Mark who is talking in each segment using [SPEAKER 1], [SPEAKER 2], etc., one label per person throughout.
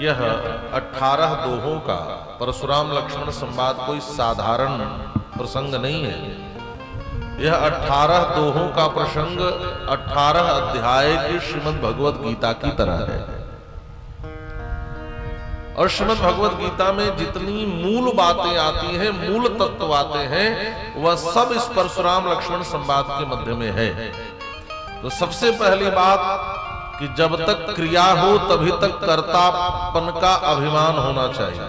[SPEAKER 1] यह 18 दोहों का परशुराम लक्ष्मण संवाद कोई साधारण प्रसंग नहीं है। यह 18 दोहों का प्रसंग 18 अध्याय की श्रीमद् भगवद गीता की तरह है। और श्रीमद् भगवद गीता में जितनी मूल बातें आती हैं, मूल तत्व आते हैं, वह सब इस परशुराम लक्ष्मण संवाद के मध्य में है। तो सबसे पहली बात कि जब तक क्रिया हो तभी तक कर्तापन का अभिमान होना चाहिए,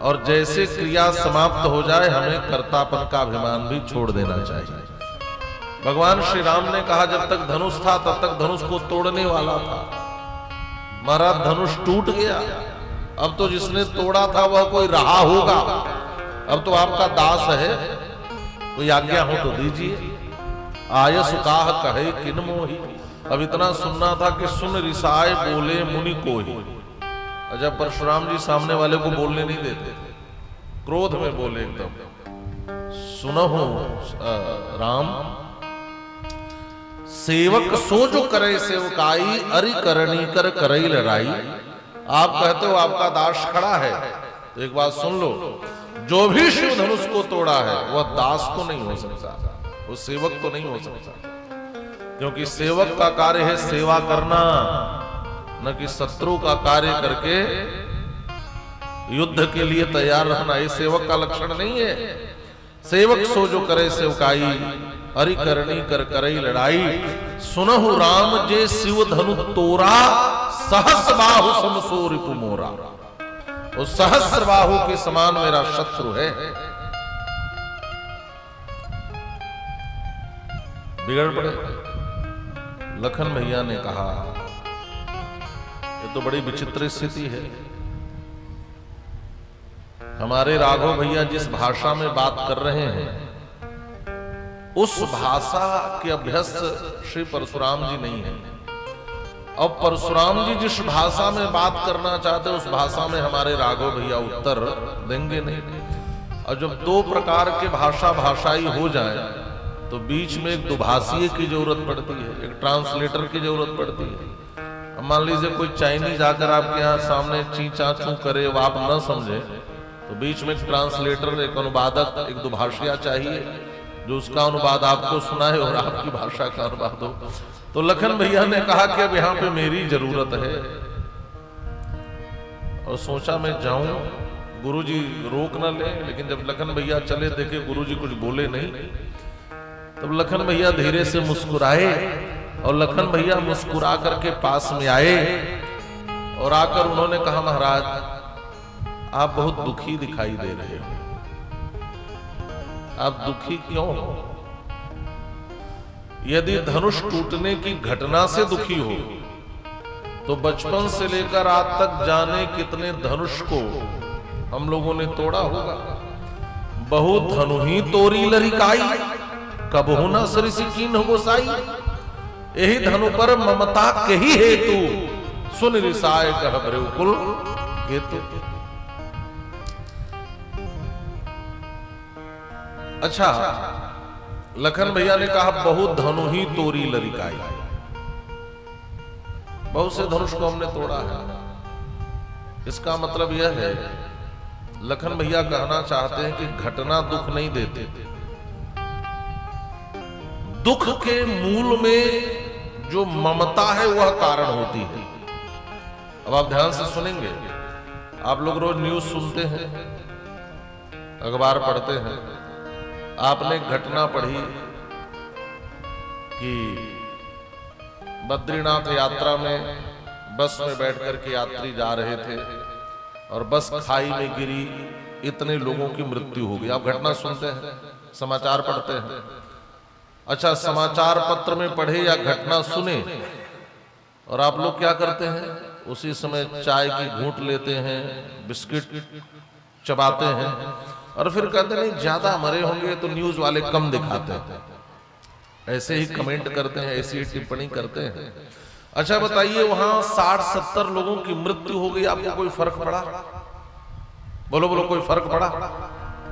[SPEAKER 1] और जैसे क्रिया समाप्त हो जाए हमें कर्तापन का अभिमान भी छोड़ देना चाहिए। भगवान श्री राम ने कहा जब तक धनुष था तब तक धनुष को तोड़ने वाला था। महाराज धनुष टूट गया, अब तो जिसने तोड़ा था वह कोई रहा होगा, अब तो आपका दास है, कोई आज्ञा हो तो दीजिए। आय सुकाह कहे किन मोही, अब इतना सुनना था कि सुन रिसाए बोले मुनि को ही। जब परशुराम जी सामने वाले को बोलने नहीं देते थे, क्रोध में बोले एकदम, सुनहु राम सेवक सो जो करे सेवकाई, अरि करणी कर करई लड़ाई। आप कहते हो आपका दास खड़ा है, तो एक बात सुन लो, जो भी शिव धनुष को तोड़ा है वह दास तो नहीं हो सकता, वो सेवक तो नहीं हो सकता, क्योंकि सेवक का कार्य है सेवा करना, न कि शत्रु का कार्य करके युद्ध के लिए तैयार रहना। ये सेवक का लक्षण नहीं है। सेवक सो जो करे सेवकाई, अरि करणी कर करई लड़ाई। सुनहु राम जे शिव धनु तोरा, सहस बाहु सम सो रिपु मोरा। वो सहस्र बाहु के समान मेरा शत्रु है। बिगड़ पड़े। लखन भैया ने कहा ये तो बड़ी विचित्र स्थिति है। हमारे राघव भैया जिस भाषा में बात कर रहे हैं उस भाषा के अभ्यस्त श्री परशुराम जी नहीं है। अब परशुराम जी जिस भाषा में बात करना चाहते उस भाषा में हमारे राघव भैया उत्तर देंगे नहीं। और जब दो प्रकार के भाषाई हो जाए तो बीच में एक दुभाषीय की जरूरत पड़ती है, एक ट्रांसलेटर की जरूरत पड़ती है। अब मान लीजिए कोई चाइनीज आकर आपके यहाँ सामने ची चाचू करे, वो आप न समझे, तो बीच में एक ट्रांसलेटर, एक अनुवादक, एक दुभाषिया चाहिए जो उसका अनुवाद आपको सुनाए और आपकी भाषा का अनुवाद हो। तो लखन भैया ने कहा कि अब यहाँ पे मेरी जरूरत है, और सोचा मैं जाऊं, गुरुजी रोक न ले। लेकिन जब लखन भैया चले देखे गुरुजी कुछ बोले नहीं, तब लखन भैया धीरे से मुस्कुराए, और लखन भैया मुस्कुरा करके पास में आए और आकर उन्होंने कहा महाराज आप बहुत दुखी दिखाई दे रहे हो। आप दुखी क्यों हो? यदि धनुष टूटने की घटना से दुखी हो तो बचपन से लेकर आज तक जाने कितने धनुष को हम लोगों ने तोड़ा होगा। बहु धनु ही तोरी लरिकाई, कब होना सरिसी कीन हो गोसाई। यही धनु पर ममता कही हेतु, सुन रिसाए कह ब्रकुल केतु। अच्छा, लखन भैया ने कहा बहुत धनु ही तोरी लरिकाई, बहुत से धनुष को हमने तोड़ा है। इसका मतलब यह है, लखन भैया कहना चाहते हैं कि घटना दुख नहीं देते, दुख के मूल में जो ममता है वह कारण होती है। अब आप ध्यान से सुनेंगे, आप लोग रोज न्यूज सुनते हैं, अखबार पढ़ते हैं। आपने घटना पढ़ी कि बद्रीनाथ यात्रा में बस में बैठ करके यात्री जा रहे थे और बस खाई में गिरी, इतने लोगों की मृत्यु हो गई। आप घटना सुनते हैं, समाचार पढ़ते हैं। अच्छा, समाचार पत्र में पढ़े या घटना सुने, और आप लोग क्या करते हैं? उसी समय चाय की घूंट लेते हैं, बिस्किट चबाते हैं, और फिर कहते नहीं ज्यादा मरे होंगे तो न्यूज वाले कम दिखाते हैं, ऐसे ही कमेंट करते हैं, ऐसी ही टिप्पणी करते हैं। अच्छा बताइए, वहां 60-70 लोगों की मृत्यु हो गई, आपको कोई फर्क पड़ा? बोलो बोलो, कोई फर्क पड़ा?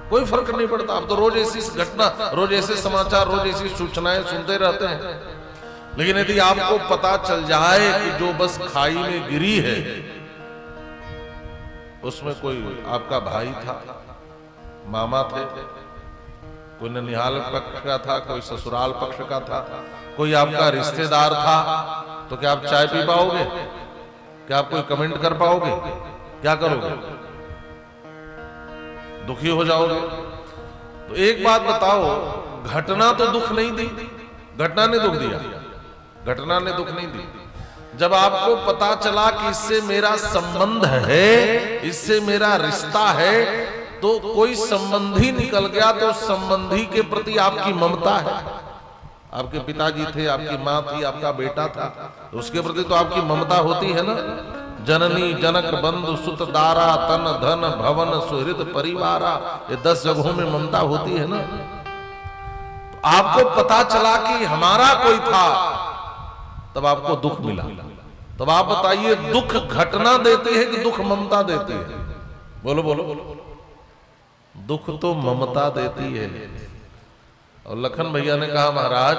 [SPEAKER 1] कोई फर्क नहीं पड़ता। आप तो रोज ऐसी घटना, रोज ऐसे समाचार, रोज ऐसी सूचनाएं सुनते रहते हैं। लेकिन यदि आपको पता चल जाए कि जो बस खाई में गिरी है उसमें कोई आपका भाई था, मामा थे, कोई ननिहाल पक्ष का था, कोई ससुराल पक्ष का था, कोई आपका रिश्तेदार था, तो क्या आप चाय पी पाओगे? क्या आप कोई कमेंट कर पाओगे? क्या करोगे? दुखी हो जाओगे। तो एक बात बताओ, घटना तो दुख नहीं दी, घटना ने दुख दिया, घटना ने दुख नहीं दी। जब आपको पता चला कि इससे मेरा संबंध है, इससे मेरा रिश्ता है, तो कोई संबंधी निकल गया तो संबंधी के प्रति आपकी ममता है। आपके पिताजी थे, आपकी माँ थी, आपका बेटा था, तो उसके प्रति तो आपकी ममता होती है ना। जननी जनक बंधु सुत दारा तन धन भवन सुहृद परिवारा, ये 10 जगहों में ममता होती है ना। तो आपको पता चला कि हमारा कोई था, तब आपको दुख मिला। तब आप बताइए, दुख घटना देती है कि दुख ममता देती है? बोलो बोलो। दुख तो ममता देती है। और लखन भैया ने कहा, महाराज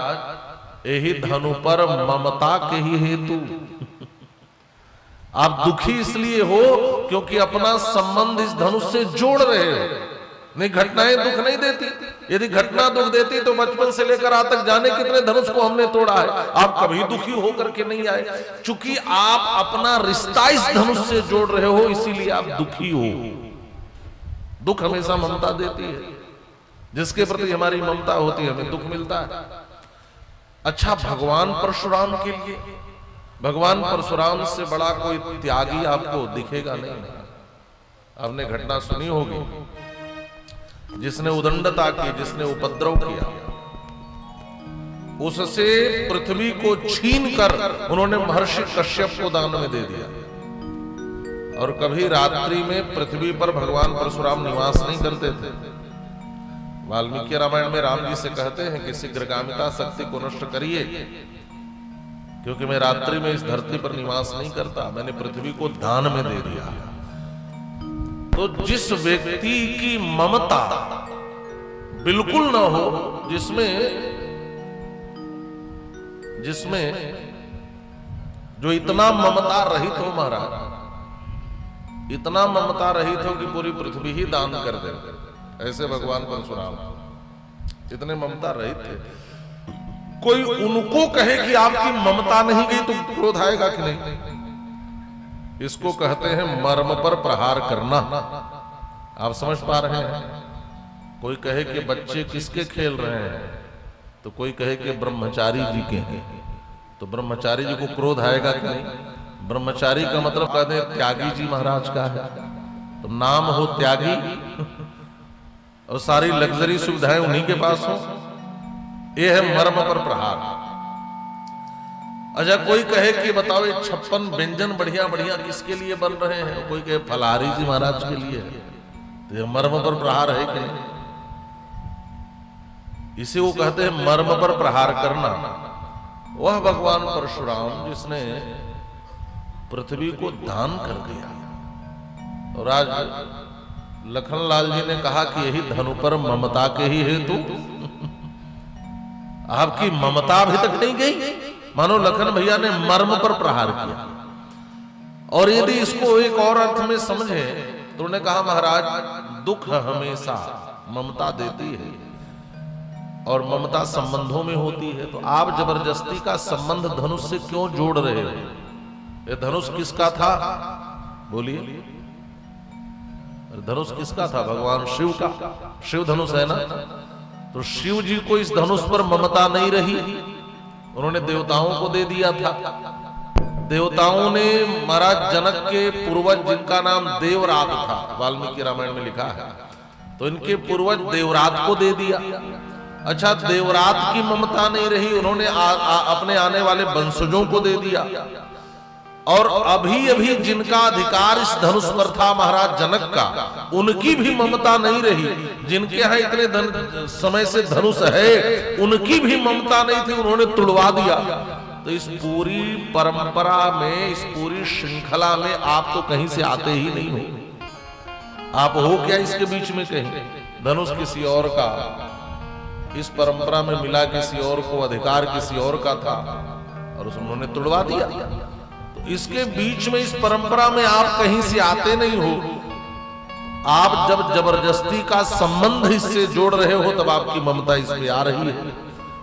[SPEAKER 1] यही धनु पर ममता के ही हेतु आप दुखी इसलिए हो क्योंकि अपना संबंध इस धनुष से जोड़ रहे हो। नहीं, घटनाएं दुख नहीं देती। यदि घटना दुख देती तो बचपन से लेकर आज तक जाने कितने धनुष को हमने तोड़ा है। आप कभी दुखी होकर के नहीं आए, चूंकि आप अपना रिश्ता इस धनुष से जोड़ रहे हो, इसीलिए आप दुखी हो। दुख हमेशा ममता देती है। जिसके प्रति हमारी ममता होती है, हमें दुख मिलता है। अच्छा, भगवान परशुराम के लिए, भगवान परशुराम से बड़ा कोई त्यागी आपको दिखेगा नहीं। आपने घटना सुनी होगी, जिसने उदंडता की, जिसने उपद्रव किया, उससे पृथ्वी को छीन कर उन्होंने महर्षि कश्यप को दान में दे दिया। और कभी रात्रि में पृथ्वी पर भगवान परशुराम निवास नहीं करते थे। वाल्मीकि रामायण में राम जी से कहते हैं कि शीघ्रगामिता शक्ति को नष्ट करिए, क्योंकि मैं रात्रि में इस धरती पर निवास नहीं करता, मैंने पृथ्वी को दान में दे दिया। तो जिस व्यक्ति की ममता बिल्कुल ना हो, जिसमें जो इतना ममता रहित हो, महाराज इतना ममता रहित हो कि पूरी पृथ्वी ही दान कर दे, ऐसे भगवान परशुराम इतने ममता रहित थे। कोई उनको कहे कि आपकी ममता नहीं गई तो क्रोध आएगा कि नहीं? इसको कहते हैं मर्म पर प्रहार करना। आप समझ पा रहे हैं? कोई कहे कि बच्चे किसके खेल रहे हैं, तो कोई कहे कि ब्रह्मचारी जी के हैं, तो ब्रह्मचारी जी को क्रोध आएगा कि नहीं? ब्रह्मचारी का मतलब कहते हैं त्यागी जी महाराज का है, तो नाम हो त्यागी और सारी लग्जरी सुविधाएं उन्हीं के पास हो, यह है मर्म पर प्रहार। अच्छा, कोई कहे कि बताओ ये 56 व्यंजन बढ़िया बढ़िया किसके लिए बन रहे हैं? कोई कहे फलाहारी जी महाराज के लिए, तो ये मर्म पर प्रहार है कि नहीं? इसे वो कहते हैं मर्म पर प्रहार करना। वह भगवान परशुराम जिसने पृथ्वी को दान कर दिया। और आज लखनलाल जी ने कहा कि यही धनु पर ममता के ही हेतु आपकी ममता अभी तक नहीं गई। मानो लखन भैया ने मर्म पर प्रहार किया। और यदि इसको एक और अर्थ में समझे तो उन्होंने कहा, महाराज दुख हमेशा ममता देती है और ममता संबंधों में होती है। तो आप जबरदस्ती का संबंध धनुष से क्यों जोड़ रहे हो? ये धनुष किसका था? बोलिए, धनुष किसका था? भगवान शिव का। शिव धनुष है ना। तो शिव जी को इस धनुष पर ममता नहीं रही, उन्होंने देवताओं को दे दिया था। देवताओं ने महाराज जनक के पूर्वज जिनका नाम देवरात था, वाल्मीकि रामायण में लिखा है, तो इनके पूर्वज देवरात को दे दिया। अच्छा, देवरात की ममता नहीं रही, उन्होंने अपने आने वाले वंशजों को दे दिया। और अभी अभी जिनका अधिकार इस धनुष पर था महाराज जनक का, उनकी भी ममता नहीं रही। जिनके यहाँ इतने समय से धनुष है, उनकी भी ममता नहीं थी, उन्होंने तुड़वा दिया। तो इस पूरी परंपरा में, इस पूरी श्रृंखला में आप तो कहीं से आते ही नहीं हो। आप हो क्या इसके बीच में? कहीं धनुष किसी और का, इस परंपरा में मिला किसी और को, अधिकार किसी और का था और उन्होंने तुड़वा दिया। तो इसके बीच में, इस परंपरा में आप कहीं से आते नहीं हो। आप जब जबरदस्ती का संबंध इससे जोड़ रहे हो तब आपकी ममता इसमें आ रही है,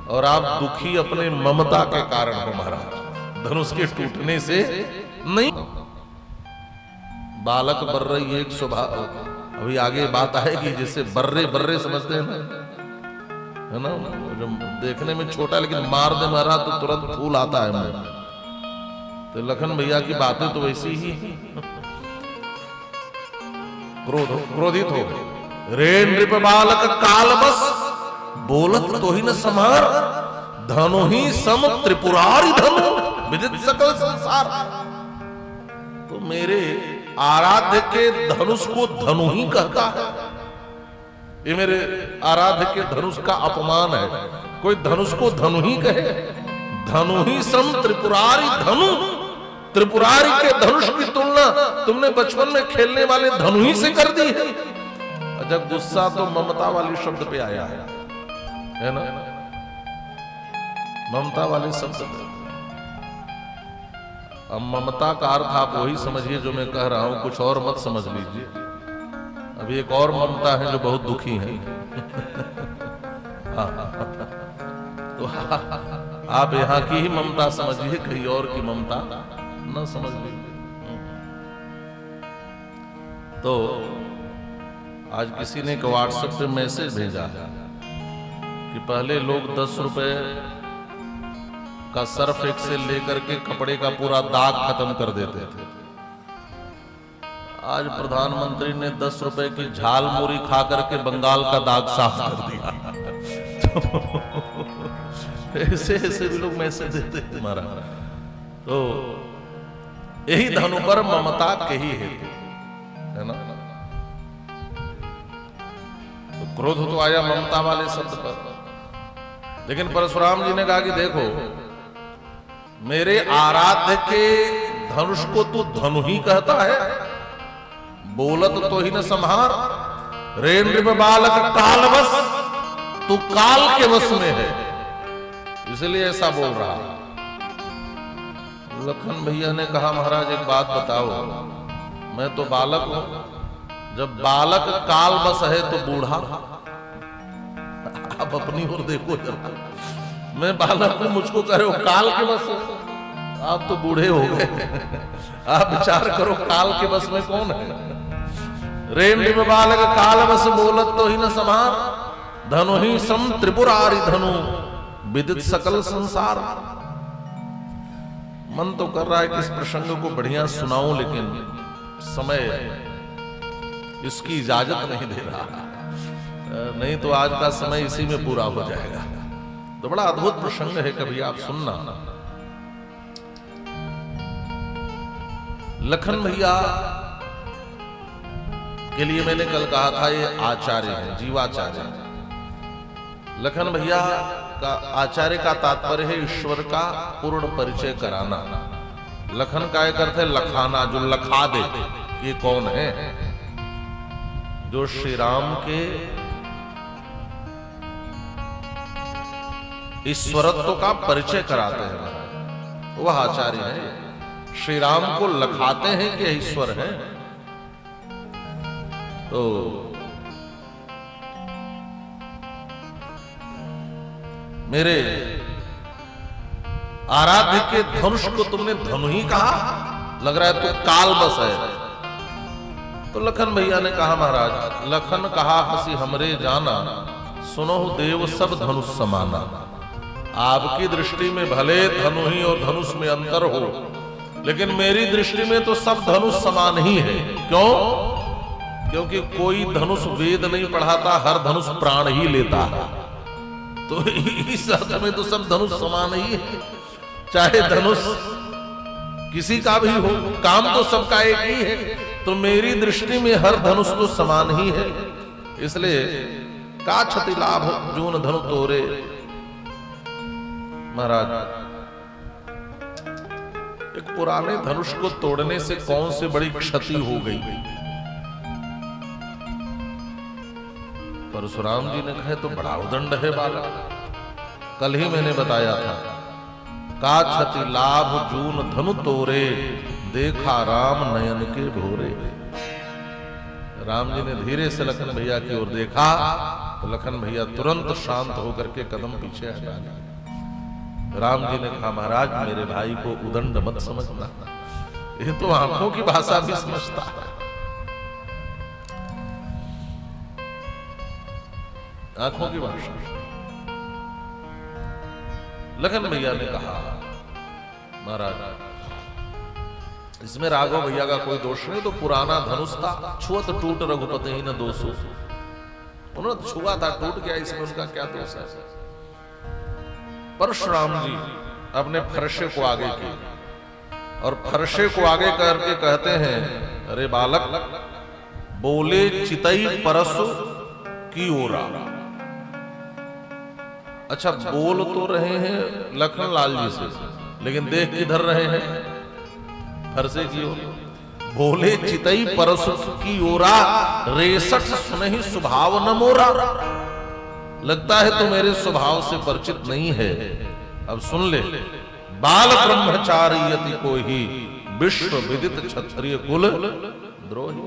[SPEAKER 1] और आप दुखी अपने ममता के कारण हो महाराज, धनुष के टूटने से नहीं। बालक बर्रे एक स्वभाव, अभी आगे बात आएगी, जिससे बर्रे बर्रे समझते हैं ना, है ना, जो देखने में छोटा लेकिन मार दे मारा तो तुरंत फूल आता है मुंह। तो लखन भैया की बातें तो वैसी ही, क्रोधित हो गए। रे नृप बालक काल बस बोलत तो ही न समार, धनु ही सम त्रिपुरारी धनु विदित सकल संसार। तो मेरे आराध्य के धनुष को धनु ही कहता है, ये मेरे आराध्य के धनुष का अपमान है। कोई धनुष को धनु ही कहे, धनु ही सम त्रिपुरारी धनु, त्रिपुरारी के धनुष की तुलना तुमने बचपन में खेलने वाले धनु ही से कर दी है। जब गुस्सा तो ममता वाली शब्द पे आया है ना, ममता वाले शब्द पे। अब ममता का अर्थ आप वही समझिए जो मैं कह रहा हूं, कुछ और मत समझ लीजिए। अभी एक और ममता है जो बहुत दुखी है। तो आप यहां की ही ममता समझिए, कहीं और की ममता न समझ लीजिए। तो आज किसी ने एक व्हाट्सएप पे मैसेज भेजा कि पहले लोग 10 रुपए का सर्फ एक्सेल लेकर के कपड़े का पूरा दाग खत्म कर देते थे। आज प्रधानमंत्री ने 10 रुपए की झाल मूरी खा करके बंगाल का दाग साफ कर दिया। ऐसे ऐसे भी लोग मैसेज देते थे महाराज। तो यही धनु पर ममता के ही हेतु है ना। तो क्रोध तो आया ममता वाले शब्द पर, लेकिन परशुराम जी ने कहा कि देखो मेरे आराध्य के धनुष को तू धनु ही कहता है, बोलत तो ही न संहार। रे नृप बालक काल बस, तू काल के वश में है, इसलिए ऐसा बोल रहा है। लखन भैया ने कहा महाराज एक बात बताओ, मैं तो बालक हूं, जब बालक काल बस है तो बूढ़ा। आप अपनी ओर देखो जरा, मैं बालक हूं, मुझको कह रहे हो काल के बस, आप तो बूढ़े हो गए। आप विचार करो काल के बस में कौन है। रे नृप बालक काल बस बोलत तो ही न समार, धनु ही सम त्रिपुरारी धनु विदित सकल संसार। मन तो कर रहा है कि इस प्रसंग को बढ़िया सुनाऊं, लेकिन समय इसकी इजाजत नहीं दे रहा, नहीं तो आज का समय इसी में पूरा हो जाएगा। तो बड़ा अद्भुत प्रसंग है, कभी आप सुनना। लखन भैया के लिए मैंने कल कहा था ये आचार्य है, जीवाचार्य। लखन भैया का आचार्य का तात्पर्य है ईश्वर का पूर्ण परिचय कराना। लखन का एक अर्थ है लखाना, जो लखा दे ये कौन है, जो श्री राम के ईश्वरत्व का परिचय कराते हैं, वह आचार्य है। श्री राम को लखाते हैं कि ईश्वर है। तो मेरे आराध्य के धनुष को तुमने धनु ही कहा, लग रहा है तो काल बस है। तो लखन भैया ने कहा महाराज, लखन कहा हंसी हमरे जाना, सुनो देव सब धनुष समाना। आपकी दृष्टि में भले धनु ही और धनुष में अंतर हो, लेकिन मेरी दृष्टि में तो सब धनुष समान ही है। क्यों? क्योंकि कोई धनुष वेद नहीं पढ़ाता, हर धनुष प्राण ही लेता है। तो इस अर्थ में तो सब धनुष समान ही है, चाहे धनुष किसी का भी हो, काम तो सबका एक ही है। तो मेरी दृष्टि में हर धनुष तो समान ही है। इसलिए का क्षति लाभ जून धनु तोरे। महाराज, एक पुराने धनुष को तोड़ने से कौन सी बड़ी क्षति हो गई? परशुराम जी ने कहे तो बड़ा उदंड है बालक। कल ही मैंने बताया था, का क्षति लाभ जून धनु तोरे, देखा राम नयन के भोरे। राम जी ने धीरे से लखन भैया की ओर देखा तो लखन भैया तुरंत शांत होकर के कदम पीछे हटा लिए। राम जी ने कहा, महाराज मेरे भाई को उदंड मत समझना, ये तो आंखों की भाषा भी समझता है। आंखों की भाषा। लखन भैया ने कहा, महाराज इसमें राघव भैया का कोई दोष नहीं, तो पुराना धनुष था, छुअत टूट रघुपति ही न दोषो। उन्होंने छुआ था, टूट गया, इसमें उनका क्या दोष है। परशुराम जी अपने फरसे को आगे किए और फरसे को आगे करके कहते हैं, अरे बालक बोले चितई परसु की ओरा। अच्छा, बोल तो रहे हैं लखन लाल जी से, लेकिन देख किधर रहे हैं? फरसे की ओर। बोले चितई परसु की ओरा, रेसठ सुनहि स्वभाव न मोरा। लगता है तो मेरे स्वभाव से परिचित नहीं है। अब सुन ले, बाल ब्रह्मचारी यति को ही विश्व विदित क्षत्रिय कुल द्रोही।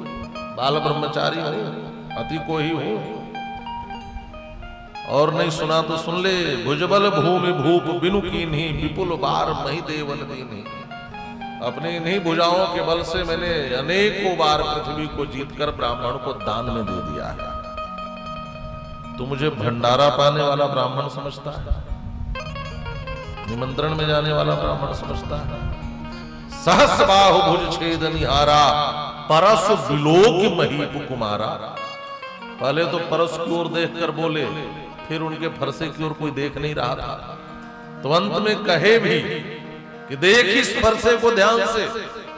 [SPEAKER 1] बाल ब्रह्मचारी हो, अति को ही हो। और नहीं सुना तो सुन ले, भुजबल भूमि भूप बिनु कीन्ही, विपुल बार मही देवन दीन्ही। अपनी इन्हीं भुजाओं के बल से मैंने अनेकों बार पृथ्वी को जीतकर ब्राह्मण को दान में दे दिया है। तू मुझे भंडारा पाने वाला ब्राह्मण समझता है, निमंत्रण में जाने वाला ब्राह्मण समझता है। सहस बाहु भुज छेद निहारा, परस बिलोक महीप कुमारा। पहले तो परस की ओर देखकर बोले, फिर उनके फरसे की ओर कोई देख नहीं रहा था, तो अंत में कहे भी कि देख इस फरसे को ध्यान से,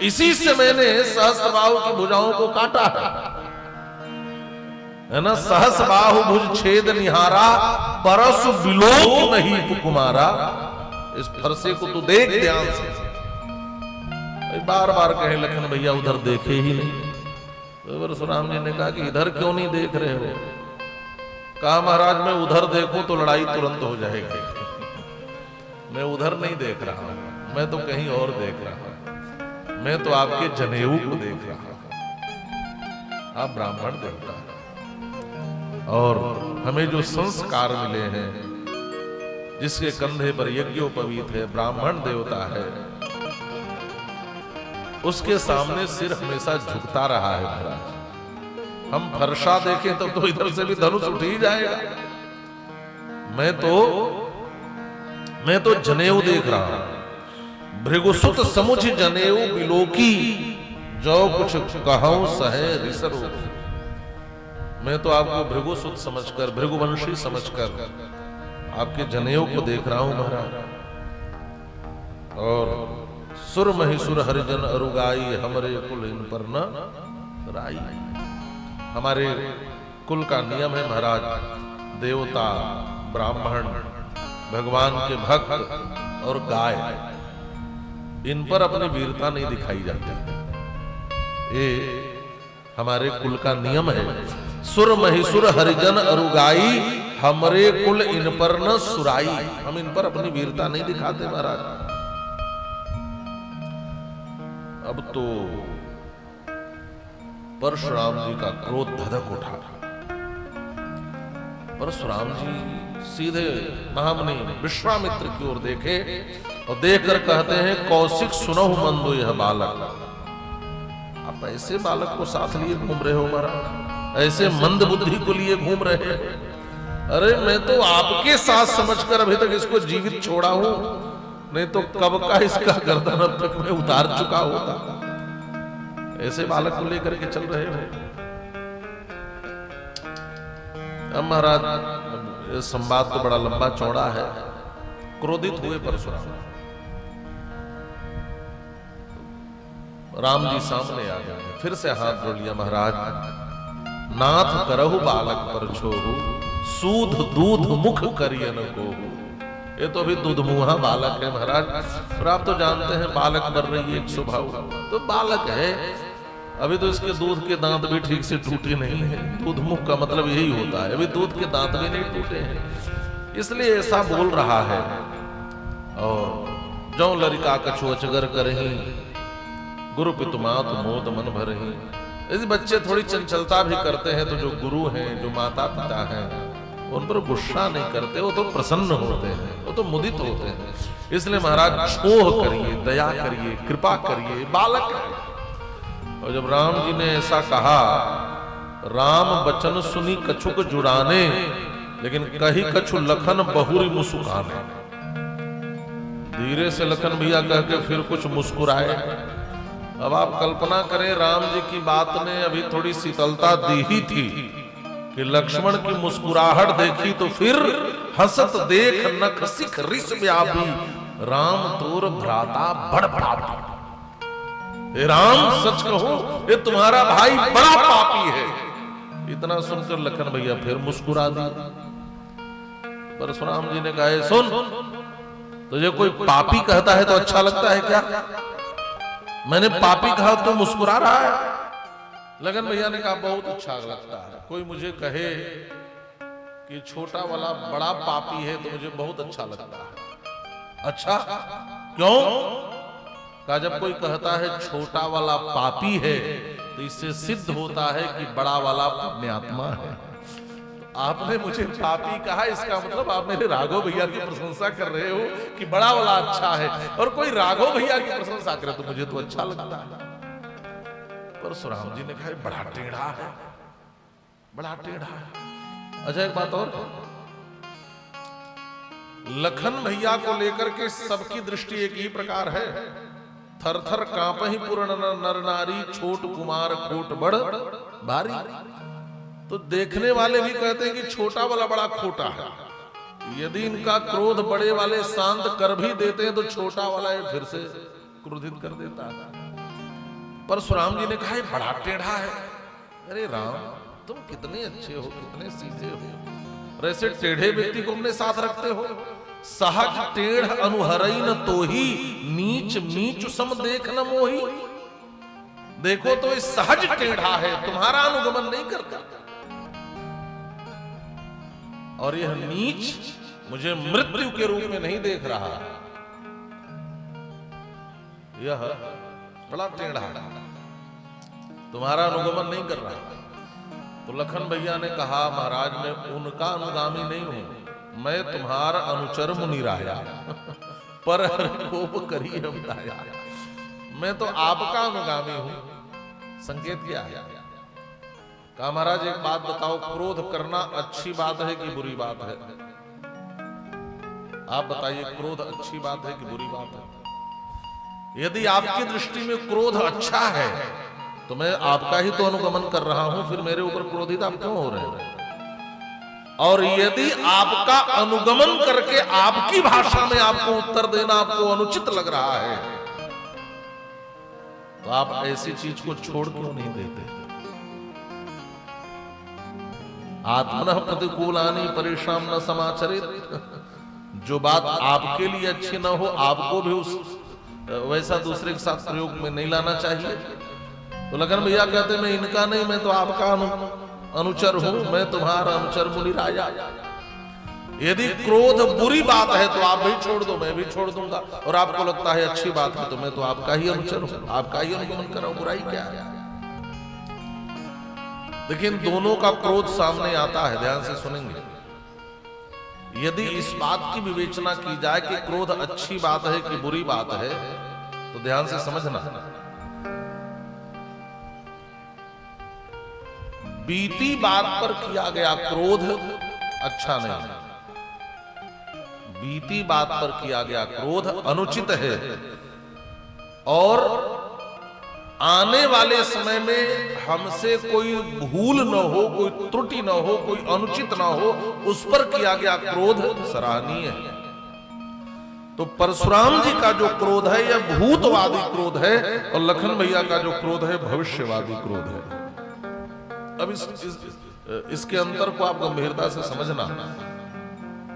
[SPEAKER 1] इसी से मैंने सहस्रबाहु की भुजाओं को काटा है ना। सहस्रबाहु भुज छेद निहारा, परसु बिलोक महीप कुमारा। इस फरसे को तू देख ध्यान से। बार बार कहे लखन भैया उधर देखे ही नहीं। तो परशुराम जी ने कहा कि इधर क्यों नहीं देख रहे हो? कहा, महाराज मैं उधर देखूं तो लड़ाई तुरंत हो जाएगी, मैं उधर नहीं देख रहा हूं, मैं तो कहीं और देख रहा हूं। मैं तो आपके जनेऊ को देख रहा हूं। आप ब्राह्मण देवता हैं और हमें जो संस्कार मिले हैं, जिसके कंधे पर यज्ञोपवीत है, ब्राह्मण देवता है, उसके सामने सिर हमेशा झुकता रहा है। महाराज हम फरसा देखें तो इधर से भी धनुष उठ ही जाएगा। मैं तो जनेऊ देख रहा हूं। भृगुसुत समुझ जनेऊ बिलोकी, जो कुछ कहूं सहे रिसरो। मैं तो आपको भृगुसुत समझकर, भृगुवंशी समझकर आपके जनेऊ को देख रहा हूं महाराज। और सुर महिसुर हरिजन अरुगाई, हमरे कुल इन पर न राई। हमारे कुल का नियम है महाराज, देवता, ब्राह्मण, भगवान के भक्त और गाय, इन पर अपनी वीरता नहीं दिखाई जाती। ये हमारे कुल का नियम है। सुर महिसुर हरिजन अरुगाई, हमरे कुल इन पर न सुराई। हम इन पर अपनी वीरता नहीं दिखाते महाराज। अब तो परशुराम जी का क्रोध धधक उठा। परशुराम जी सीधे महामुनि विश्वामित्र की ओर देखे और देखकर कहते हैं, कौशिक सुनहु मंदो यह बालक। आप ऐसे बालक को साथ लिए घूम रहे हो महाराज, ऐसे मंद बुद्धि को लिए घूम रहे हो। अरे मैं तो आपके साथ समझकर अभी तक इसको जीवित छोड़ा हूं, नहीं तो कब का इसका गर्दन अब तक मैं उतार चुका होता। ऐसे बालक को लेकर के चल रहे हो। अब महाराज संवाद तो बड़ा लंबा चौड़ा है। क्रोधित हुए परशुराम, राम जी सामने आ गए, फिर से हाथ जोड़ लिया, महाराज नाथ करहु बालक पर छोहु, सूध दूध मुख करियन को। ये तो अभी दूध मुहा बालक है महाराज। और आप तो जानते हैं बालक मर रही है एक स्वभाव, तो बालक है, अभी तो इसके दूध के दांत भी ठीक से टूटे नहीं है। दूध मुख का मतलब यही होता है, अभी दूध के दांत भी नहीं टूटे हैं, इसलिए ऐसा बोल रहा है। और जौ लरिका कछु अचगर करही, गुरु पितु मातु मोद मन भरही। यदि बच्चे थोड़ी चंचलता भी करते हैं तो जो गुरु हैं, जो माता पिता हैं, उन पर गुस्सा नहीं करते, वो तो प्रसन्न होते हैं, वो तो मुदित होते हैं। इसलिए महाराज छोह करिए, दया करिए, कृपा करिए, बालक है। और जब राम जी ने ऐसा कहा, राम बचन सुनी कछुक जुड़ाने, लेकिन कही कछु लखन बहुरी मुस्कुराने। धीरे से लखन भैया कह के फिर कुछ मुस्कुराए। अब आप कल्पना करें, राम जी की बात ने अभी थोड़ी शीतलता दी ही थी कि लक्ष्मण की मुस्कुराहट देखी तो फिर हंसत देख नख सिख रिस व्यापी, राम तोर भ्राता बड़ पापी। राम सच कहो, ये तुम्हारा भाई बड़ा पापी है। इतना सुनकर लखन भैया फिर मुस्कुरा दिया। परशुराम जी ने कहा, सुन, तुझे कोई पापी कहता है तो अच्छा लगता है क्या? मैंने पापी कहा तो मुस्कुरा रहा है? लगन भैया ने कहा, बहुत अच्छा लगता है। कोई मुझे कहे कि छोटा वाला बड़ा पापी है तो मुझे बहुत अच्छा लगता है। अच्छा, क्यों? कहा, जब कोई कहता है छोटा वाला पापी है तो इससे सिद्ध होता है कि बड़ा वाला पुण्यात्मा है। आपने मुझे पापी कहा, इसका मतलब आप मेरे राघव भैया की प्रशंसा कर रहे हो कि बड़ा वाला अच्छा है। और कोई राघव भैया की प्रशंसा करे तो मुझे तो अच्छा लगता है। परशुराम जी ने कहा, बड़ा टेढ़ा है, बड़ा टेढ़ा है। अच्छा, एक बात और, लखन भैया को लेकर के सबकी दृष्टि एक ही प्रकार है। थर थर कांपहि पुर नर नारी, छोट कुमार खोट बड़ भारी। तो देखने वाले भी कहते हैं कि छोटा वाला बड़ा खोटा है। यदि इनका क्रोध बड़े वाले शांत कर भी देते हैं तो छोटा वाला ये फिर से क्रोधित कर देता है। परशुराम जी ने कहा, बड़ा टेढ़ा है। अरे राम, तुम कितने अच्छे हो, कितने सीधे हो, और ऐसे टेढ़े व्यक्ति को अपने साथ रखते हो। सहज टेढ़ अनुहरई न तोही, नीच नीच सम देख न मोही। देखो तो इस सहज टेढ़ा है, तुम्हारा अनुगमन नहीं करता, और यह नीच मुझे मृत्यु के रूप में नहीं देख रहा, यह बड़ा टेढ़ा है, तुम्हारा अनुगमन नहीं कर रहा। तो लखन भैया ने कहा, महाराज मैं उनका अनुगामी नहीं हूं, मैं तुम्हारा अनुचर मुनि राया, पर कोप करी बताया। मैं तो आपका अनुगामी हूं। संकेत क्या है? कहा, महाराज एक बात बताओ, क्रोध करना अच्छी बात है कि बुरी बात है? आप बताइए, क्रोध अच्छी बात है कि बुरी बात है? यदि आपकी दृष्टि में क्रोध अच्छा है तो मैं आपका ही तो अनुगमन कर रहा हूं, फिर मेरे ऊपर क्रोधित आप क्यों हो रहे हो? और यदि आपका अनुगमन करके आपकी भाषा में आपको उत्तर देना आपको अनुचित लग रहा है तो आप ऐसी चीज को छोड़ क्यों नहीं देते? आत्मनः प्रतिकूलानि परेशान न समाचरित। जो बात आपके लिए अच्छी ना हो आपको भी उस वैसा दूसरे के साथ प्रयोग में नहीं लाना चाहिए। तो लगन भैया कहते, मैं इनका नहीं, मैं तो आपका अनुचर हूं, मैं तुम्हारा अनुचर मुनि राजा। यदि क्रोध बुरी बात है तो आप भी छोड़ दो, मैं भी छोड़ दूंगा, और आपको लगता है अच्छी बात है तो मैं तो आपका ही अनुचर हूं, आपका ही अनुगमन कर रहा हूं। बुराई क्या है? लेकिन दोनों का क्रोध सामने आता है, ध्यान से सुनेंगे। यदि इस बात की विवेचना की जाए कि क्रोध अच्छी बात है कि बुरी बात है, तो ध्यान से समझना, बीती बात पर किया गया क्रोध अच्छा नहीं है, बीती बात पर किया गया क्रोध अनुचित है, और आने वाले समय में हमसे कोई भूल न हो, कोई त्रुटि न हो, कोई अनुचित न हो, उस पर किया गया क्रोध सराहनीय है। तो परशुराम जी का जो क्रोध है यह भूतवादी क्रोध है, और लखन भैया का जो क्रोध है भविष्यवादी क्रोध है। अब इसके अंतर को आप गंभीरता से समझना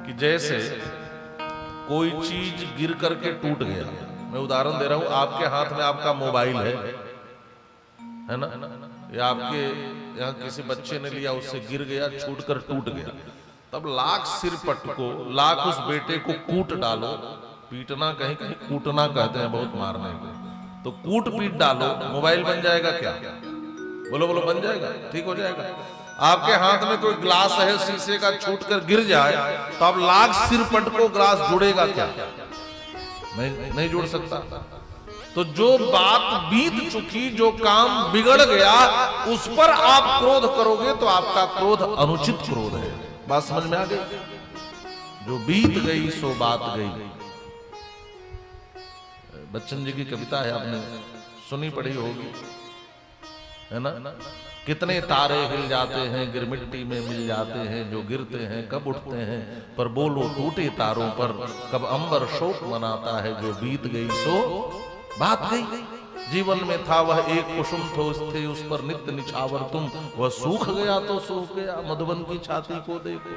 [SPEAKER 1] कि जैसे कोई चीज गिर करके टूट गया, मैं उदाहरण दे रहा हूं, आपके हाथ में आपका मोबाइल है ना, या आपके यहाँ किसी बच्चे ने लिया, उससे गिर गया, छूट कर टूट गया, तब लाख सिर पटको, लाख उस बेटे को कूट डालो, पीटना कहीं कहीं कूटना कहते हैं बहुत मारने को, तो कूट पीट डालो, मोबाइल बन जाएगा क्या? बोलो बोलो, बन जाएगा, ठीक हो जाएगा। आपके हाथ में कोई ग्लास है शीशे का, छूट कर गिर जाए तो आप लाख सिर पटको, ग्लास जुड़ेगा क्या? नहीं जुड़ सकता। तो जो बात बीत चुकी, जो काम बिगड़ गया, उस पर आप क्रोध करोगे तो आपका क्रोध अनुचित क्रोध है। बात समझ में आ गई? जो बीत गई सो बात गई। बच्चन जी की कविता है, आपने सुनी पढ़ी होगी, है ना? कितने तारे हिल जाते हैं, गिर मिट्टी में मिल जाते हैं, जो गिरते हैं कब उठते हैं, पर बोलो टूटे तारों पर, कब अंबर शोक मनाता है, जो बीत गई सो बात गई। जीवन में था वह एक कुसुम थे, उस पर नित्य निछावर तुम, वह सूख गया तो सूख गया, मधुबन की छाती को देखो,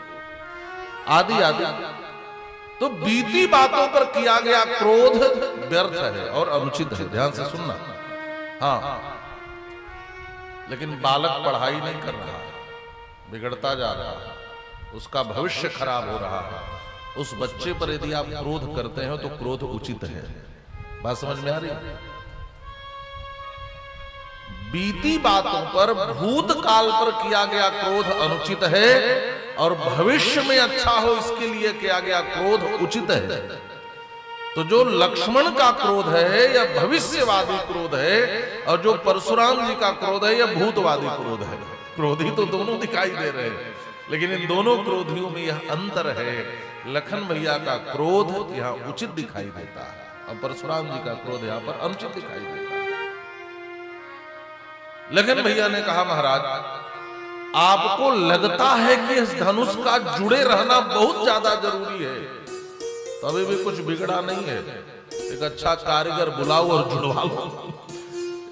[SPEAKER 1] आदि आदि। तो बीती बातों पर किया गया क्रोध व्यर्थ है और अनुचित है। ध्यान से सुनना। हाँ, लेकिन बालक पढ़ाई नहीं कर रहा है, बिगड़ता जा रहा है, उसका भविष्य खराब हो रहा है। उस बच्चे पर यदि आप क्रोध करते हैं तो क्रोध उचित है। बात समझ में आ रही है? बीती बातों पर, भूतकाल पर किया गया क्रोध अनुचित है और भविष्य में अच्छा हो इसके लिए किया गया क्रोध उचित है। तो जो लक्ष्मण का क्रोध है यह भविष्यवादी क्रोध है, और जो परशुराम जी का क्रोध है यह भूतवादी क्रोध है। क्रोधी तो दोनों दिखाई दे रहे हैं, लेकिन इन दोनों क्रोधियों में यह अंतर है। लखन भैया का क्रोध यहाँ उचित दिखाई देता है और परशुराम जी का क्रोध यहाँ पर अनुचित दिखाई देता है। लखन भैया ने कहा, महाराज आपको लगता है कि इस धनुष का जुड़े रहना बहुत ज्यादा जरूरी है, तो अभी भी कुछ बिगड़ा नहीं है। एक अच्छा कारीगर बुलाओ और जुड़वा लो।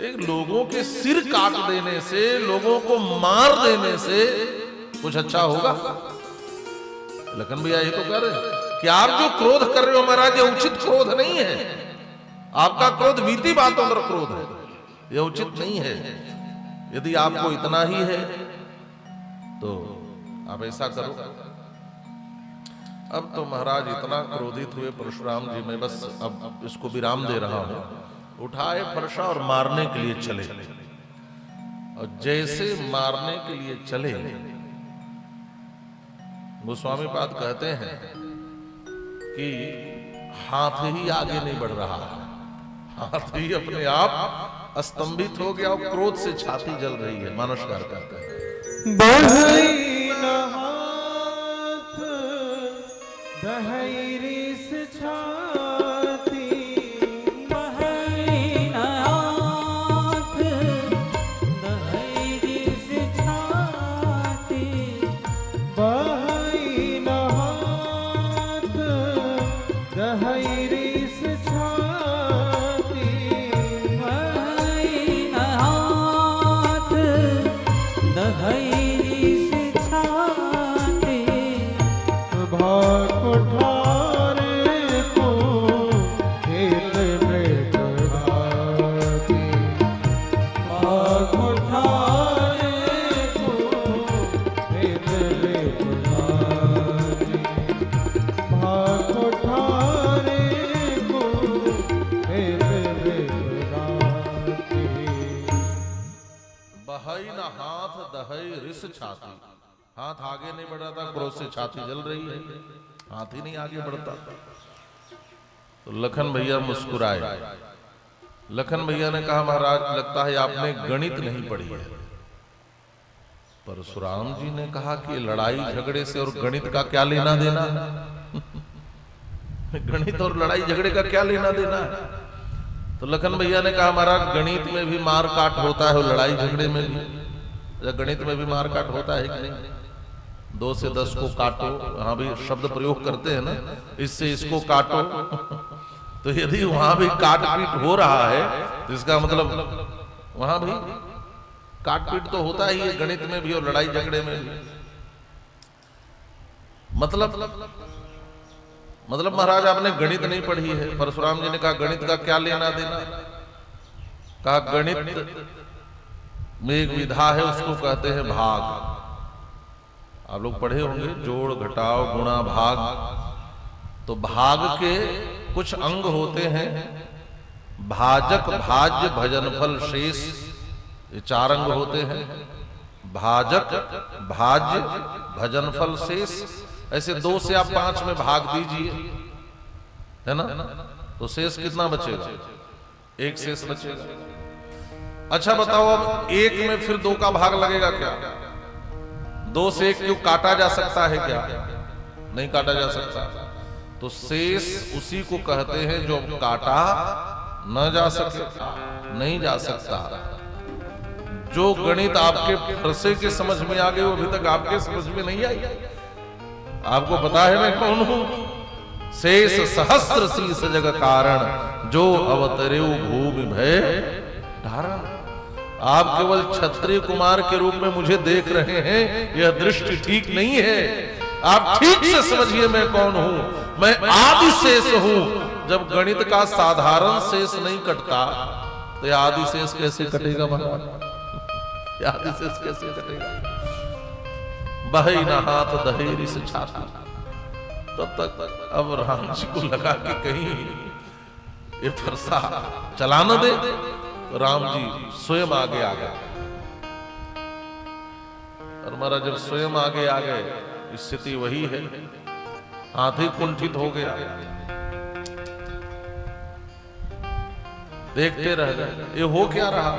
[SPEAKER 1] एक लोगों के सिर काट देने से, लोगों को मार देने से कुछ अच्छा होगा? लखन भैया ये तो कह रहे हैं कि आप जो क्रोध कर रहे हो महाराज, ये उचित क्रोध नहीं है। आपका क्रोध बीती बातों पर क्रोध है, यह उचित नहीं है। यदि आपको इतना ही है तो आप ऐसा करो। अब तो महाराज इतना क्रोधित हुए परशुराम जी, मैं बस अब इसको विराम दे रहा हूं। उठाए फरसा और मारने के लिए चले, और जैसे मारने के लिए चले, गोस्वामी पाद कहते हैं कि हाथ ही आगे नहीं बढ़ रहा, हाथ ही अपने आप स्तंभित हो गया और क्रोध से छाती जल रही है। मानसकार कहते हैं, छाती। हाथ आगे नहीं बढ़ रहा था, क्रोध से छाती जल रही है, हाथ ही नहीं आगे बढ़ता। तो लखन भैया मुस्कुराए। लखन भैया ने कहा, महाराज लगता है आपने गणित नहीं पढ़ी है। परशुराम जी ने कहा कि लड़ाई झगड़े से और गणित का क्या लेना देना? गणित और लड़ाई झगड़े का क्या लेना देना? तो लखन भैया ने कहा, महाराज गणित में भी मार काट होता है और लड़ाई झगड़े में भी। गणित में भी मार काट होता है कि नहीं? 2 से 10 को काटो, वहां भी शब्द प्रयोग करते हैं ना, इससे इसको काटो। तो यदि वहां भी काट पीट हो रहा है तो इसका मतलब वहां भी काट पीट तो होता ही है, गणित में भी और लड़ाई झगड़े में भी। मतलब महाराज आपने गणित नहीं पढ़ी है। परशुराम जी ने कहा, गणित का क्या लेना देना? कहा, गणित में एक विधा है, उसको कहते हैं भाग। आप लोग पढ़े होंगे, जोड़ घटाव गुणा भाग। तो भाग के कुछ अंग होते हैं, भाजक भाज्य भजन फल शेष, ये 4 अंग होते हैं, भाजक, भाज्य, भजनफल, शेष। ऐसे 2 से आप 5 में भाग दीजिए, है ना, तो शेष कितना बचेगा? 1 शेष बचेगा। अच्छा बताओ, अब 1 में फिर 2 का भाग लगेगा क्या? 2 से 1 क्यों काटा जा सकता है क्या? नहीं काटा जा सकता। तो शेष उसी को कहते हैं जो काटा न जा सके, नहीं जा सकता। जो गणित आपके फरसे के समझ में आ गए वो अभी तक आपके समझ में नहीं आई। आपको पता है मैं कौन हूं? शेष सहस्र शीस जग कारण, जो अवतरे भूमि भय धारण। आप केवल क्षत्रिय कुमार के रूप में मुझे देख रहे हैं, यह दृष्टि ठीक नहीं है। आप ठीक से समझिए मैं कौन हूं। मैं आदि शेष हूं। जब गणित का साधारण शेष नहीं कटता तो यह आदि शेष कैसे कटेगा महाराज? आदि शेष कैसे कटेगा? बही न हाथ दहेरी से छाती। तब तक अब राम जी को लगा कि कहीं ये फरसा चला न दे, तो राम जी स्वयं आगे आ गए। और महाराज जब स्वयं आगे आ गए, स्थिति वही है, हाथी कुंठित हो गया, देखते रह गए ये हो क्या रहा।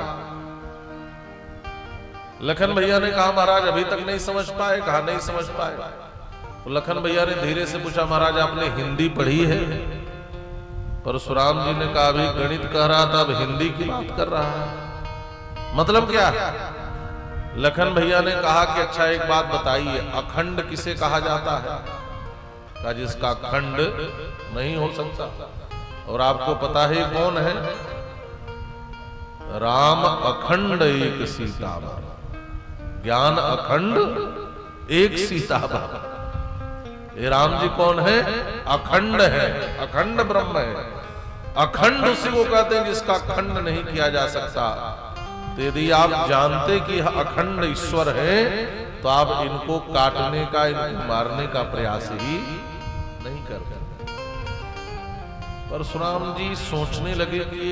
[SPEAKER 1] लखन भैया ने कहा महाराज अभी तक नहीं समझ पाए। कहा नहीं समझ पाए। तो लखन भैया ने धीरे से पूछा महाराज आपने हिंदी पढ़ी है? परशुराम जी ने कहा अभी गणित कह रहा था, अब हिंदी की बात कर रहा है, मतलब क्या? लखन भैया ने कहा कि अच्छा एक बात बताइए, अखंड किसे कहा जाता है? कहा जिसका खंड नहीं हो सकता। और आपको पता है कौन है? राम अखंड एक सीता भर, ज्ञान अखंड एक सीता भर। ये राम जी कौन है? अखंड है, अखंड ब्रह्म है। अखंड उसी को कहते हैं जिसका खंड नहीं किया जा सकता। तो यदि आप जानते कि यह अखंड ईश्वर है तो आप इनको काटने का, इनको मारने का प्रयास ही नहीं करते। परशुराम जी सोचने लगे कि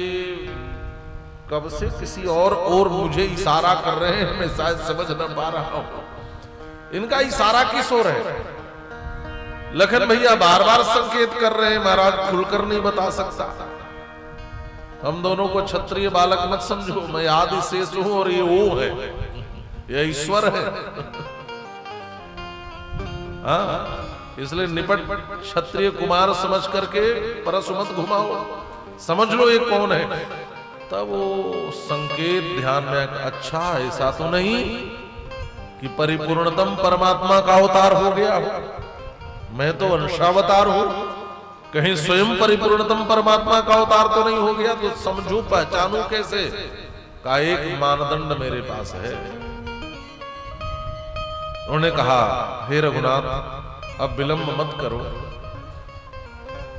[SPEAKER 1] कब से किसी और मुझे इशारा कर रहे हैं, मैं शायद समझ न पा रहा हूं इनका इशारा किस ओर है। लखन भैया बार बार संकेत कर रहे हैं महाराज खुलकर नहीं बता सकता। हम दोनों को क्षत्रिय बालक मत समझो, मैं आदि शेष हूं और ये वो है, ये ईश्वर है। इसलिए निपट क्षत्रिय कुमार समझ करके परसु मत घुमाओ, समझ लो ये कौन है। तब वो संकेत ध्यान में, अच्छा ऐसा तो नहीं कि परिपूर्णतम परमात्मा का अवतार हो गया हो, मैं तो अंशावतार हूं, कहीं स्वयं परिपूर्णतम परमात्मा का अवतार तो नहीं हो गया। तो समझू पहचानू कैसे? का एक मानदंड मेरे पास है। उन्होंने कहा हे रघुनाथ अब विलंब मत करो,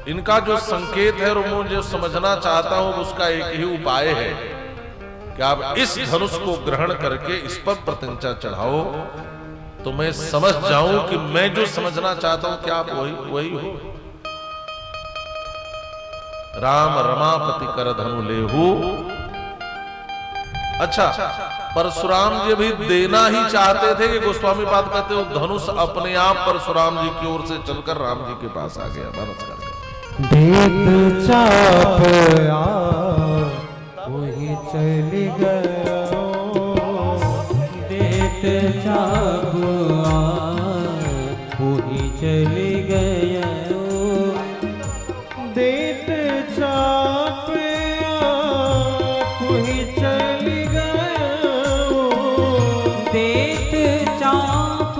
[SPEAKER 1] इनका जो संकेत है और मुझे समझना चाहता हूं उसका एक ही उपाय है कि आप इस धनुष को ग्रहण करके इस पर प्रत्यंचा चढ़ाओ तो मैं समझ जाऊं कि मैं जो समझना चाहता हूं क्या आप वही हो। राम रमापति कर धनु लेहु। अच्छा परशुराम जी भी देना ही चाहते थे कि गोस्वामी पाद कहते हो धनुष अपने आप परशुराम जी की ओर से चलकर राम जी के पास आ गया। नमस्कार।
[SPEAKER 2] देत चाप वही चली गया, देत चाप वही चली गया, देत चाप वही चली गया, देत चाप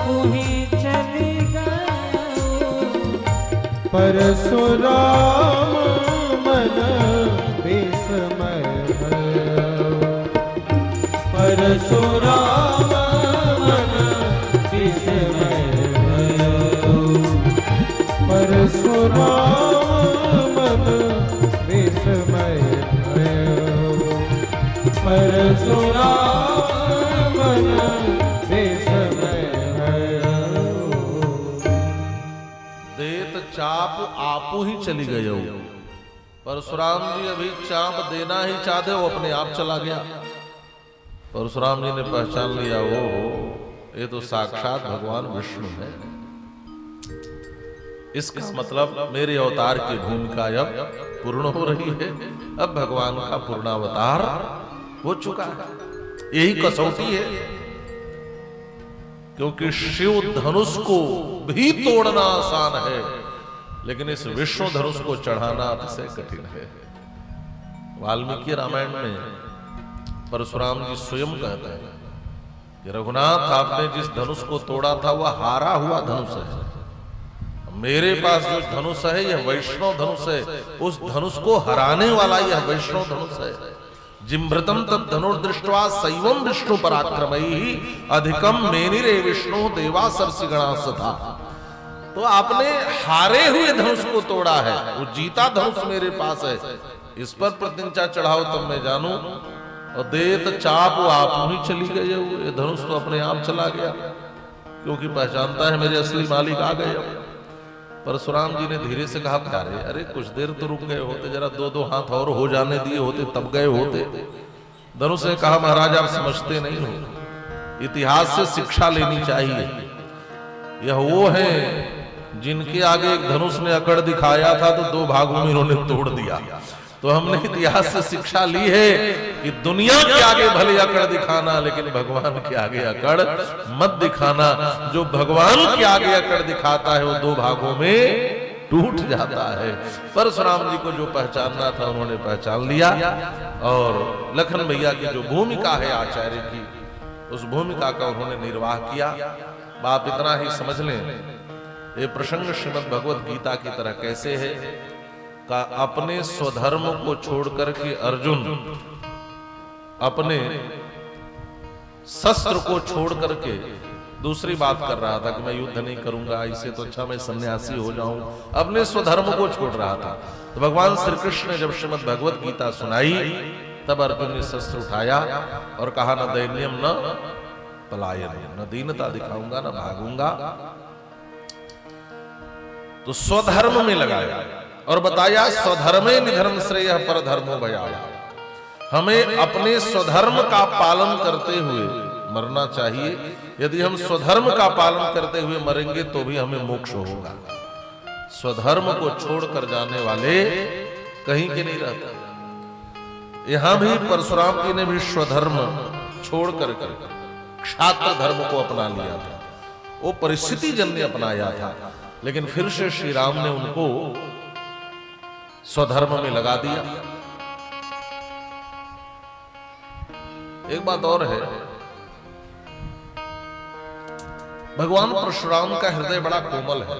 [SPEAKER 2] वही चली गया। परशुराम मन विस्मय भयो, परशुराम मन विस्मय भयो, परशुराम मन विस्मय भयो, परशुराम मन विस्मय भयो।
[SPEAKER 1] देत चाप आपू ही चली गयो, परशुराम जी अभी चाप देना ही चाहते, वो अपने आप चला गया। परशुराम जी ने पहचान लिया, ओ ये तो साक्षात भगवान विष्णु है। इसका मतलब मेरे अवतार की भूमिका अब पूर्ण हो रही है। अब भगवान का पूर्णावतार हो चुका है। यही कसौटी है, क्योंकि शिव धनुष को भी तोड़ना आसान है, लेकिन इस विष्णु धनुष को चढ़ाना अतिशय कठिन है। वाल्मीकि रामायण में परशुराम जी स्वयं कहते हैं कि रघुनाथ, आपने जिस धनुष को तोड़ा था वह हारा हुआ धनुष है। मेरे पास जो धनुष है यह वैष्णव धनुष है। उस धनुष को हराने वाला यह वैष्णव धनुष है। जिम्भृतम तद धनुर्दृष्ट्वा सैवम विष्णु पराक्रमैः अधिकम मेनिरे विष्णु देवासुरसिगणा सथा। तो आपने हारे हुए धनुष को तोड़ा है, वो जीता धनुष मेरे पास है। इस पर प्रतिज्ञा चढ़ाओ तब मैं जानू। और देत चाप वो आप ही चली गए, ये धनुष तो अपने आप चला गया, क्योंकि पहचानता है मेरे असली मालिक आ गए। परशुराम जी ने धीरे से कहा, प्यारे अरे कुछ देर तो रुक गए होते, जरा दो दो हाथ और हो जाने दिए होते तब गए होते। धनुष ने कहा, महाराज आप समझते नहीं हो, इतिहास से शिक्षा लेनी चाहिए। यह वो है जिनके आगे एक धनुष ने अकड़ दिखाया था तो दो भागों में इन्होंने तोड़ दिया। तो हमने इतिहास से शिक्षा ली है कि दुनिया के आगे भले अकड़ दिखाना, लेकिन भगवान के आगे अकड़ मत दिखाना। जो भगवान के आगे अकड़ दिखाता है वो दो भागों में टूट जाता है। परशुराम जी को जो पहचानना था उन्होंने पहचान लिया। और लखन भैया की जो भूमिका है आचार्य की, उस भूमिका का उन्होंने निर्वाह किया। बाप इतना ही समझ लें, ये प्रसंग श्रीमद् भगवत गीता की तरह कैसे है का अपने स्वधर्म को छोड़कर के अर्जुन अपने शस्त्र को छोड़ करके दूसरी बात कर रहा था कि मैं युद्ध नहीं करूंगा, इससे तो अच्छा मैं सन्यासी हो जाऊं। अपने स्वधर्म को छोड़ रहा था। तो भगवान श्री कृष्ण ने जब श्रीमद् भगवत गीता सुनाई, तब अर्जुन ने शस्त्र उठाया और कहा, न दैन्यम न पलायन, न दीनता दिखाऊंगा न भागूंगा। तो स्वधर्म में लगाया और बताया, स्वधर्मे निधर्म श्रेयः परधर्मो भयावह। हमें अपने स्वधर्म का पालन करते हुए मरना चाहिए। यदि हम स्वधर्म का पालन करते हुए मरेंगे तो भी हमें मोक्ष होगा। स्वधर्म को छोड़कर जाने वाले कहीं के नहीं रहते। यहां भी परशुराम जी ने भी स्वधर्म छोड़ करके क्षात्र धर्म को अपना लिया था। वो परिस्थिति जन्य अपनाया था, लेकिन फिर से श्री राम ने उनको स्वधर्म में लगा दिया। एक बात और है, भगवान परशुराम का हृदय बड़ा कोमल है,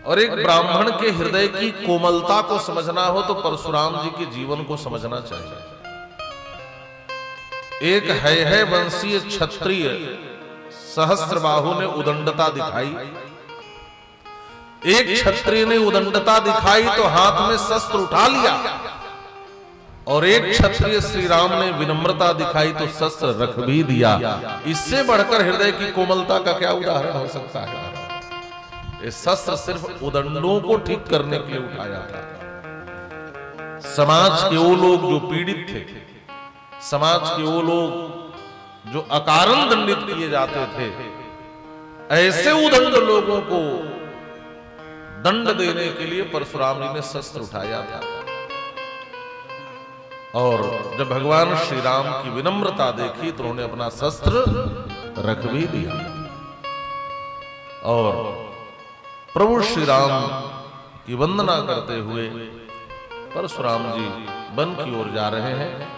[SPEAKER 1] और एक ब्राह्मण के हृदय की कोमलता को समझना हो तो परशुराम जी के जीवन को समझना चाहिए। एक है वंशीय क्षत्रिय सहस्त्रबाहु ने उदंडता दिखाई। एक क्षत्रिय ने उदंडता दिखाई तो हाथ में शस्त्र उठा लिया, और एक क्षत्रिय श्री राम ने विनम्रता दिखाई तो शस्त्र रख भी दिया। इससे बढ़कर हृदय की कोमलता का क्या उदाहरण हो सकता है। ये शस्त्र सिर्फ उदंडों को ठीक करने के लिए उठाया था। समाज के वो लोग जो पीड़ित थे, समाज के वो लोग जो अकारण दंडित किए जाते थे, ऐसे उदंड लोगों को दंड देने के लिए परशुराम जी ने शस्त्र उठाया था। और जब भगवान श्री राम की विनम्रता देखी तो उन्होंने अपना शस्त्र रख भी दिया, और प्रभु श्री राम की वंदना करते हुए परशुराम जी वन की ओर जा रहे हैं।